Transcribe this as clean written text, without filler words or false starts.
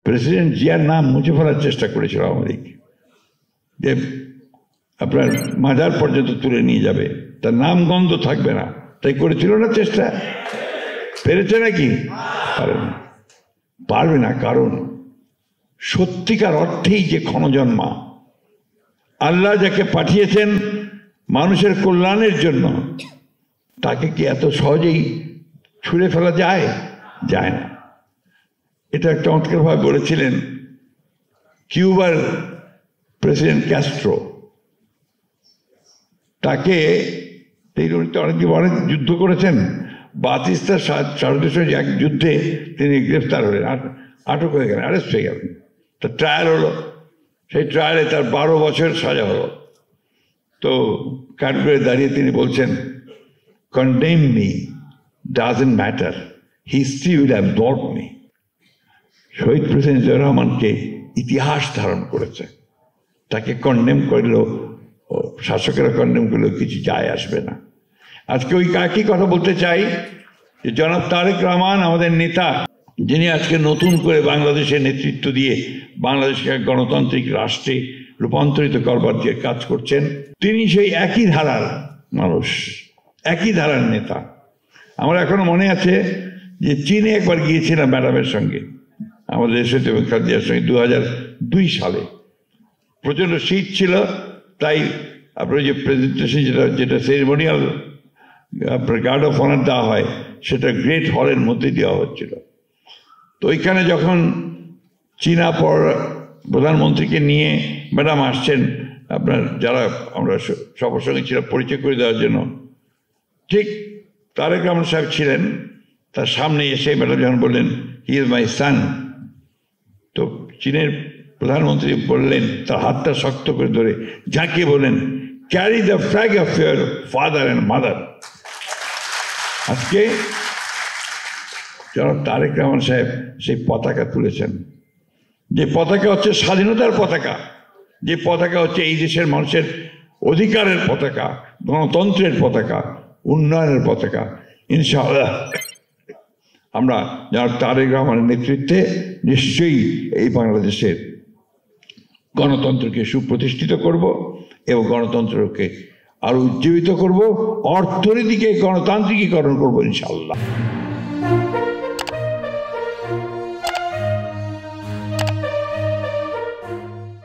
President জিয়ার নাম মুছে ফেলার চেষ্টা করেছিল আওয়ামী লীগ, যে আপনার মাজার পর্যন্ত তুলে নিয়ে যাবে, তার নাম গন্ধ থাকবে না, তাই করেছিল না চেষ্টা? পেরেছে নাকি? পারবে না। কারণ সত্যিকার অর্থেই যে ক্ষণজন্মা আল্লাহ যাকে পাঠিয়েছেন মানুষের কল্যাণের জন্য, তাকে কি এত সহজেই ছুঁড়ে ফেলা যায়? যায় না। এটা চমৎকারভাবে বলেছিলেন কিউবার প্রেসিডেন্ট ক্যাস্ট্রো। তাকে অনেক যুদ্ধ করেছেন, বাতিস্তার সারদেশের এক যুদ্ধে তিনি গ্রেফতার হলেন, আটক হয়ে গেলেন, অ্যারেস্ট হয়ে গেলেন। তার ট্রায়াল হলো, সেই ট্রায়ালে তার 12 বছর সাজা হলো। তো কাঠগড়ে দাঁড়িয়ে তিনি বলছেন, condemn me, doesn't matter, history will absolve me. শহীদ প্রেসিডেন্ট জিয়াউর রহমানকে ইতিহাস ধারণ করেছে, তাকে কন্ডেম করলেও, শাসকেরা কন্ডেম করলেও কিছু যায় আসবে না। আজকে ওই একই কথা বলতে চাই যে জনাব তারেক রহমান আমাদের নেতা, যিনি আজকে নতুন করে বাংলাদেশের নেতৃত্ব দিয়ে বাংলাদেশকে গণতান্ত্রিক রাষ্ট্রে রূপান্তরিত করবার যে কাজ করছেন, তিনি সেই একই ধারার মানুষ, একই ধারার নেতা। আমার এখনো মনে আছে যে চীনে একবার গিয়েছিলাম ম্যাডামের সঙ্গে, আমাদের দেশের খাদিয়ার সঙ্গে 2002 সালে। প্রচণ্ড শীত ছিল, তাই আপনার যে প্রেজেন্টেশন যেটা সেরিমোনিয়াল আপনার গার্ড অফ অনার দেওয়া হয়, সেটা গ্রেট হলের মধ্যে দেওয়া হচ্ছিল। তো ওইখানে যখন চীনা প্রধানমন্ত্রীকে নিয়ে ম্যাডাম আসছেন, আপনার যারা আমরা সবার সঙ্গে ছিল পরিচয় করে দেওয়ার জন্য, ঠিক তারেক রহমান সাহেব ছিলেন, তার সামনে এসে ম্যাডাম যখন বললেন হি ইজ মাই সান, তো চীনের প্রধানমন্ত্রী বললেন, তার হাতটা শক্ত করে ধরে ঝাঁকিয়ে বললেন, carry the flag of your father and mother. আজকে জনাব তারেক রহমান সাহেব সেই পতাকা তুলেছেন, যে পতাকা হচ্ছে স্বাধীনতার পতাকা, যে পতাকা হচ্ছে এই দেশের মানুষের অধিকারের পতাকা, গণতন্ত্রের পতাকা, উন্নয়নের পতাকা। ইনশাআল্লাহ আমরা জনাব তারেক রহমানের নেতৃত্বে নিশ্চয়ই এই বাংলাদেশের গণতন্ত্রকে সুপ্রতিষ্ঠিত করব এবং গণতন্ত্রকে আরো উজ্জীবিত করব, অর্থনীতিকে গণতান্ত্রিকীকরণ করবো ইনশাআল্লাহ।